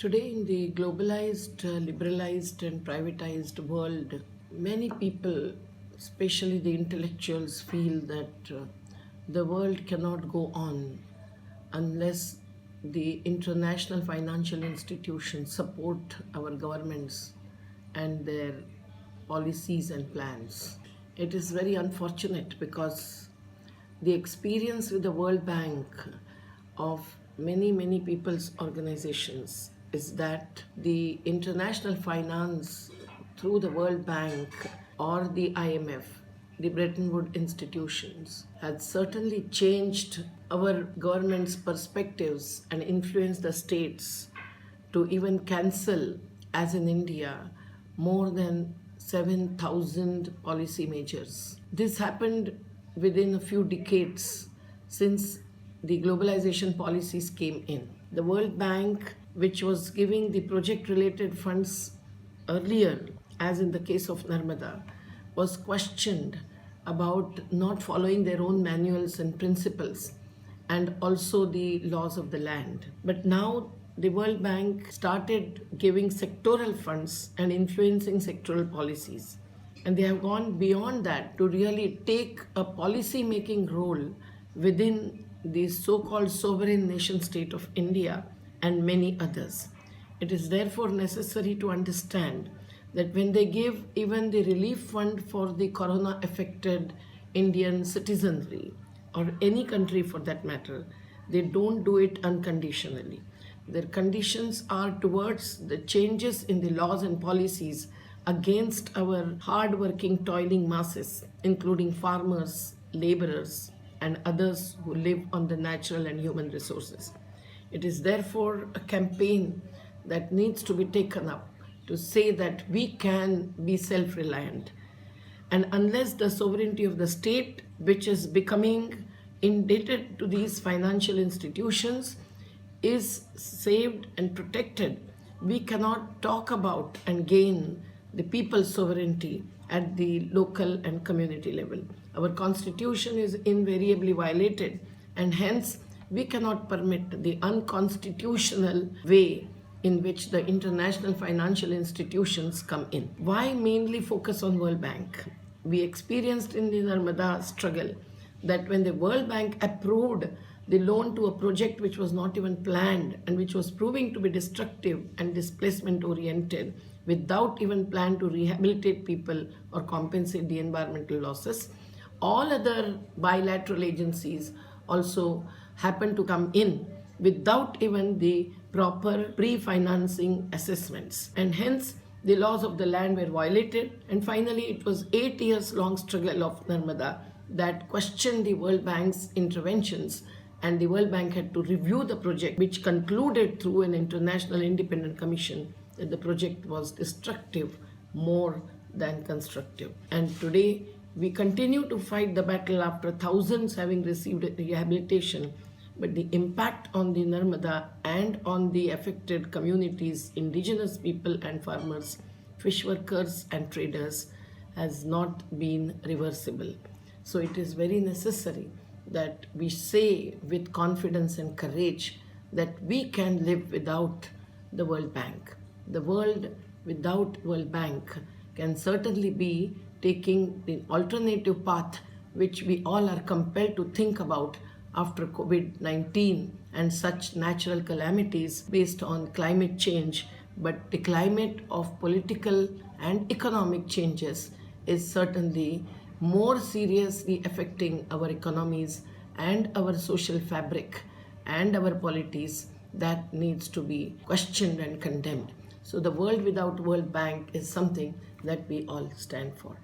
Today, in the globalized, liberalized, and privatized world, many people, especially the intellectuals, feel that the world cannot go on unless the international financial institutions support our governments and their policies and plans. It is very unfortunate because the experience with the World Bank of many people's organizations is that the international finance through the World Bank or the IMF, the Bretton Woods institutions, has certainly changed our government's perspectives and influenced the states to even cancel, as in India, more than 7,000 policy measures. This happened within a few decades since the globalization policies came in. The World Bank, which was giving the project-related funds earlier, as in the case of Narmada, was questioned about not following their own manuals and principles and also the laws of the land. But now the World Bank started giving sectoral funds and influencing sectoral policies. And they have gone beyond that to really take a policy-making role within the so-called sovereign nation state of India and many others. It is therefore necessary to understand that when they give even the relief fund for the corona-affected Indian citizenry, or any country for that matter, they don't do it unconditionally. Their conditions are towards the changes in the laws and policies against our hard-working, toiling masses, including farmers, laborers, and others who live on the natural and human resources. It is therefore a campaign that needs to be taken up to say that we can be self-reliant. And unless the sovereignty of the state, which is becoming indebted to these financial institutions, is saved and protected, we cannot talk about and gain the people's sovereignty at the local and community level. Our constitution is invariably violated, and hence we cannot permit the unconstitutional way in which the international financial institutions come in. Why mainly focus on World Bank? We experienced in the Narmada struggle that when the World Bank approved the loan to a project which was not even planned and which was proving to be destructive and displacement oriented, without even plan to rehabilitate people or compensate the environmental losses, all other bilateral agencies also happen to come in without even the proper pre-financing assessments. And hence, the laws of the land were violated. And finally, it was 8 years long struggle of Narmada that questioned the World Bank's interventions, and the World Bank had to review the project, which concluded through an international independent commission that the project was destructive more than constructive. And today, we continue to fight the battle after thousands having received rehabilitation, but the impact on the Narmada and on the affected communities, indigenous people and farmers, fish workers and traders, has not been reversible. So it is very necessary that we say with confidence and courage that we can live without the World Bank. The world without World Bank can certainly be taking the alternative path which we all are compelled to think about after COVID-19 and such natural calamities based on climate change. But the climate of political and economic changes is certainly more seriously affecting our economies and our social fabric and our polities that needs to be questioned and condemned. So the world without World Bank is something that we all stand for.